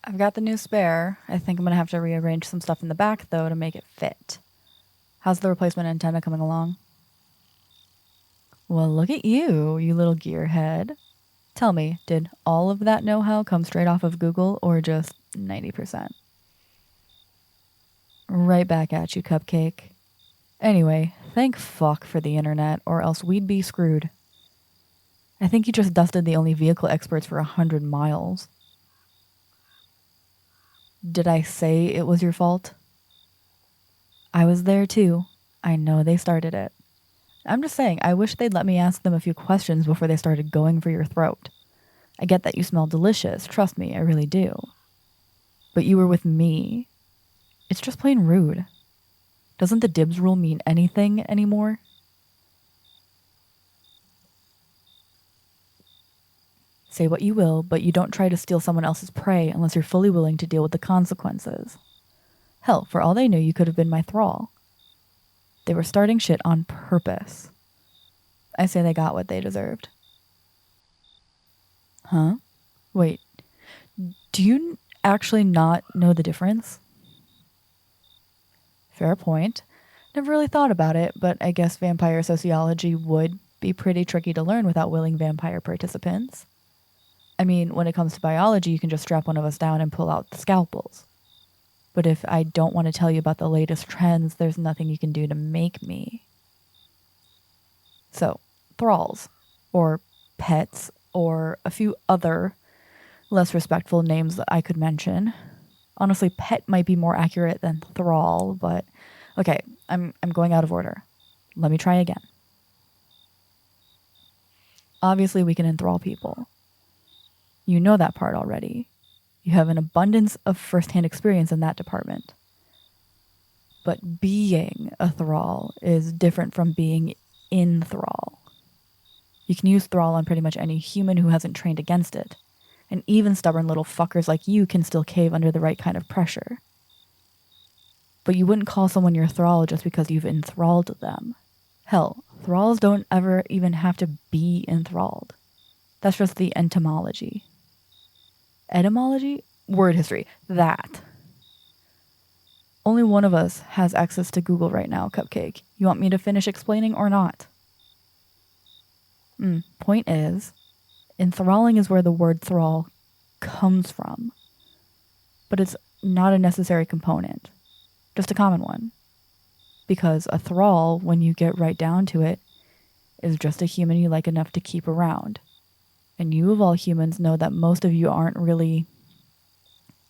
I've got the new spare. I think I'm going to have to rearrange some stuff in the back, though, to make it fit. How's the replacement antenna coming along? Well, look at you, you little gearhead. Tell me, did all of that know-how come straight off of Google or just 90%? Right back at you, Cupcake. Anyway, thank fuck for the internet, or else we'd be screwed. I think you just dusted the only vehicle experts for 100 miles. Did I say it was your fault? I was there too. I know they started it. I'm just saying, I wish they'd let me ask them a few questions before they started going for your throat. I get that you smell delicious, trust me, I really do. But you were with me. It's just plain rude. Doesn't the dibs rule mean anything anymore? Say what you will, but you don't try to steal someone else's prey unless you're fully willing to deal with the consequences. Hell, for all they knew, you could have been my thrall. They were starting shit on purpose. I say they got what they deserved. Huh? Wait, do you actually not know the difference? Fair point. Never really thought about it, but I guess vampire sociology would be pretty tricky to learn without willing vampire participants. I mean, when it comes to biology, you can just strap one of us down and pull out the scalpels. But if I don't want to tell you about the latest trends, there's nothing you can do to make me. So, thralls, or pets, or a few other less respectful names that I could mention. Honestly, pet might be more accurate than thrall, but okay, I'm going out of order. Let me try again. Obviously, we can enthrall people. You know that part already. You have an abundance of first-hand experience in that department. But being a thrall is different from being in thrall. You can use thrall on pretty much any human who hasn't trained against it. And even stubborn little fuckers like you can still cave under the right kind of pressure. But you wouldn't call someone your thrall just because you've enthralled them. Hell, thralls don't ever even have to be enthralled. That's just the etymology. Etymology? Word history. That. Only one of us has access to Google right now, Cupcake. You want me to finish explaining or not? Point is, enthralling is where the word thrall comes from. But it's not a necessary component. Just a common one. Because a thrall, when you get right down to it, is just a human you like enough to keep around. And you of all humans know that most of you aren't really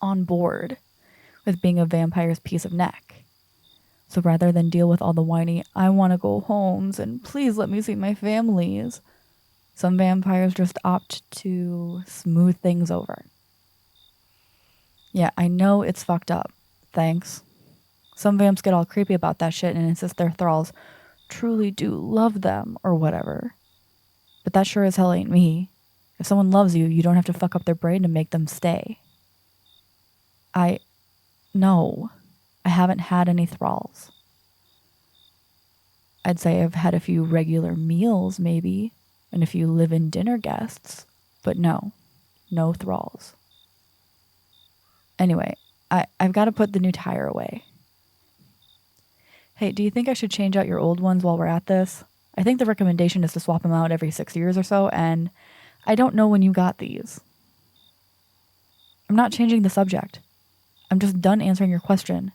on board with being a vampire's piece of neck. So rather than deal with all the whiny, I want to go homes and please let me see my families, some vampires just opt to smooth things over. Yeah, I know it's fucked up. Thanks. Some vamps get all creepy about that shit and insist their thralls truly do love them or whatever. But that sure as hell ain't me. If someone loves you, you don't have to fuck up their brain to make them stay. No, I haven't had any thralls. I'd say I've had a few regular meals, maybe, and a few live-in dinner guests, but no thralls. Anyway, I've got to put the new tire away. Hey, do you think I should change out your old ones while we're at this? I think the recommendation is to swap them out every 6 years or so, and I don't know when you got these. I'm not changing the subject. I'm just done answering your question.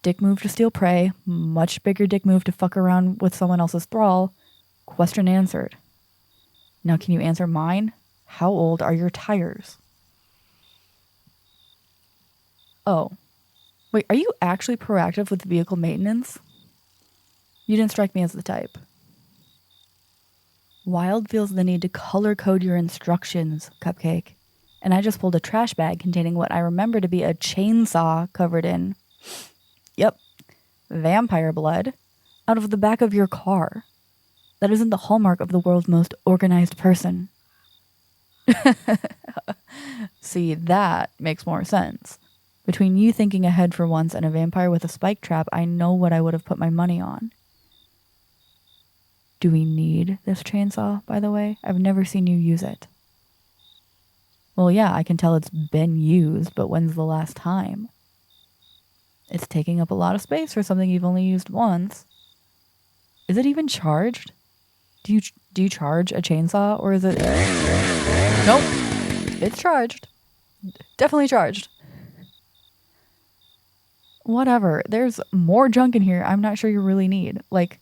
Dick move to steal prey, much bigger dick move to fuck around with someone else's thrall. Question answered. Now can you answer mine? How old are your tires? Oh. Wait, are you actually proactive with vehicle maintenance? You didn't strike me as the type. Wild feels the need to color code your instructions, Cupcake. And I just pulled a trash bag containing what I remember to be a chainsaw covered in, yep, vampire blood, out of the back of your car. That isn't the hallmark of the world's most organized person. See, that makes more sense. Between you thinking ahead for once and a vampire with a spike trap, I know what I would have put my money on. Do we need this chainsaw, by the way? I've never seen you use it. Well, yeah, I can tell it's been used, but when's the last time? It's taking up a lot of space for something you've only used once. Is it even charged? Do you charge a chainsaw, or is it... Nope. It's charged. Definitely charged. Whatever. There's more junk in here I'm not sure you really need. Like,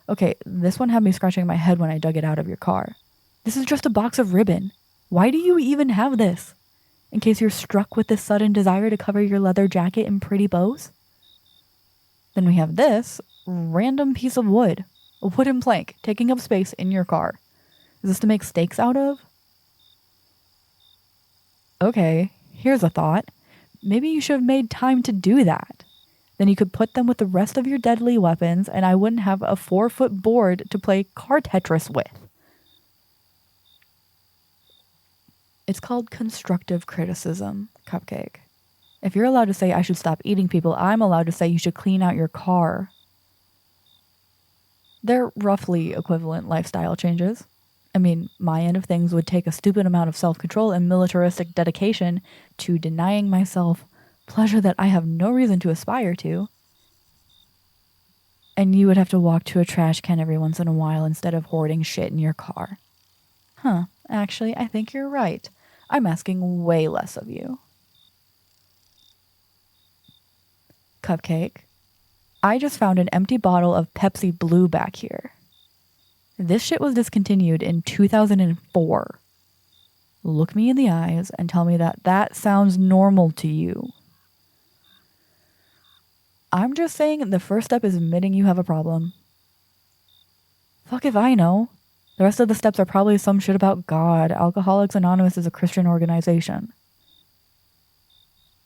okay, this one had me scratching my head when I dug it out of your car. This is just a box of ribbon. Why do you even have this? In case you're struck with this sudden desire to cover your leather jacket in pretty bows? Then we have this random piece of wood. A wooden plank taking up space in your car. Is this to make stakes out of? Okay, here's a thought. Maybe you should have made time to do that. Then you could put them with the rest of your deadly weapons, and I wouldn't have a 4-foot board to play car Tetris with. It's called constructive criticism, Cupcake. If you're allowed to say I should stop eating people, I'm allowed to say you should clean out your car. They're roughly equivalent lifestyle changes. I mean, my end of things would take a stupid amount of self-control and militaristic dedication to denying myself pleasure that I have no reason to aspire to. And you would have to walk to a trash can every once in a while instead of hoarding shit in your car. Huh, actually, I think you're right. I'm asking way less of you. Cupcake, I just found an empty bottle of Pepsi Blue back here. This shit was discontinued in 2004. Look me in the eyes and tell me that that sounds normal to you. I'm just saying the first step is admitting you have a problem. Fuck if I know. The rest of the steps are probably some shit about God. Alcoholics Anonymous is a Christian organization.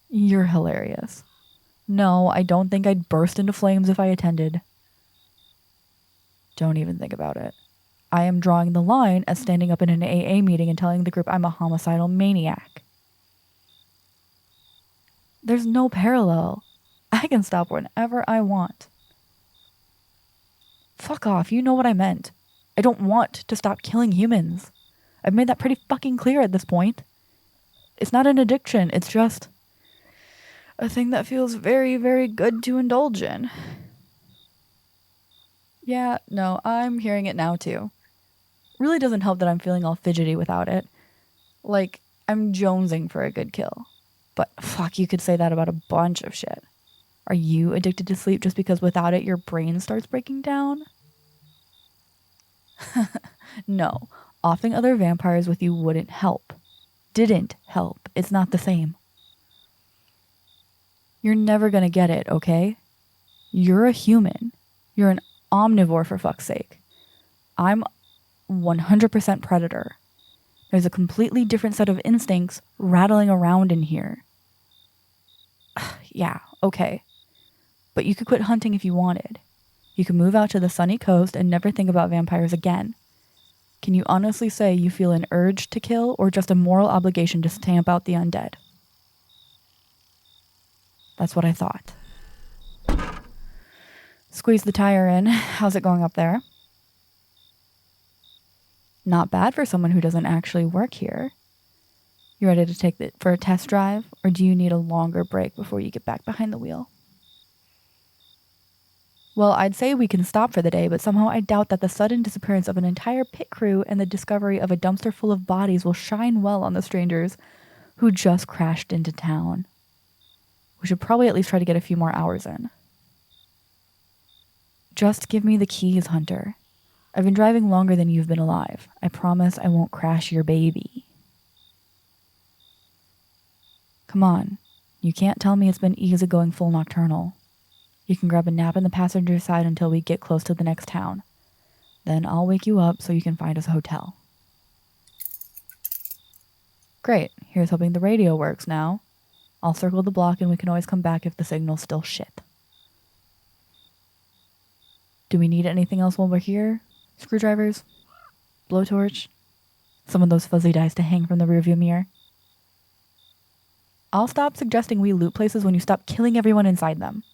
You're hilarious. No, I don't think I'd burst into flames if I attended. Don't even think about it. I am drawing the line as standing up in an AA meeting and telling the group I'm a homicidal maniac. There's no parallel. I can stop whenever I want. Fuck off, you know what I meant. I don't want to stop killing humans. I've made that pretty fucking clear at this point. It's not an addiction, it's just a thing that feels very, very good to indulge in. Yeah, no, I'm hearing it now too. Really doesn't help that I'm feeling all fidgety without it. Like, I'm jonesing for a good kill. But fuck, you could say that about a bunch of shit. Are you addicted to sleep just because without it your brain starts breaking down? No, offing other vampires with you wouldn't help. Didn't help. It's not the same. You're never gonna get it, okay? You're a human. You're an omnivore, for fuck's sake. I'm 100% predator. There's a completely different set of instincts rattling around in here. Yeah, okay. But you could quit hunting if you wanted. You could move out to the sunny coast and never think about vampires again. Can you honestly say you feel an urge to kill or just a moral obligation to stamp out the undead? That's what I thought. Squeeze the tire in. How's it going up there? Not bad for someone who doesn't actually work here. You ready to take it for a test drive, or do you need a longer break before you get back behind the wheel? Well, I'd say we can stop for the day, but somehow I doubt that the sudden disappearance of an entire pit crew and the discovery of a dumpster full of bodies will shine well on the strangers who just crashed into town. We should probably at least try to get a few more hours in. Just give me the keys, Hunter. I've been driving longer than you've been alive. I promise I won't crash your baby. Come on. You can't tell me it's been easy going full nocturnal. You can grab a nap in the passenger side until we get close to the next town. Then I'll wake you up so you can find us a hotel. Great. Here's hoping the radio works now. I'll circle the block and we can always come back if the signal's still shit. Do we need anything else while we're here? Screwdrivers? Blowtorch? Some of those fuzzy dice to hang from the rearview mirror? I'll stop suggesting we loot places when you stop killing everyone inside them.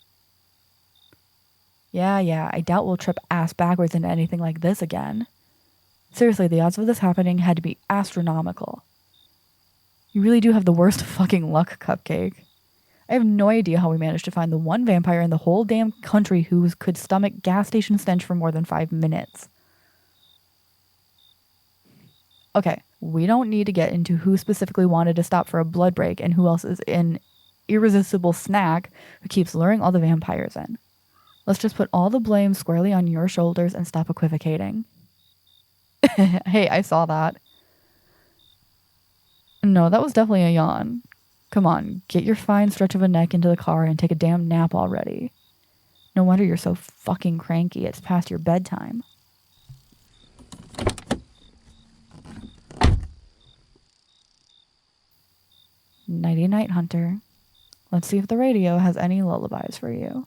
Yeah, I doubt we'll trip ass backwards into anything like this again. Seriously, the odds of this happening had to be astronomical. You really do have the worst fucking luck, Cupcake. I have no idea how we managed to find the one vampire in the whole damn country who could stomach gas station stench for more than 5 minutes. Okay, we don't need to get into who specifically wanted to stop for a blood break and who else is an irresistible snack who keeps luring all the vampires in. Let's just put all the blame squarely on your shoulders and stop equivocating. Hey, I saw that. No, that was definitely a yawn. Come on, get your fine stretch of a neck into the car and take a damn nap already. No wonder you're so fucking cranky. It's past your bedtime. Nighty night, Hunter. Let's see if the radio has any lullabies for you.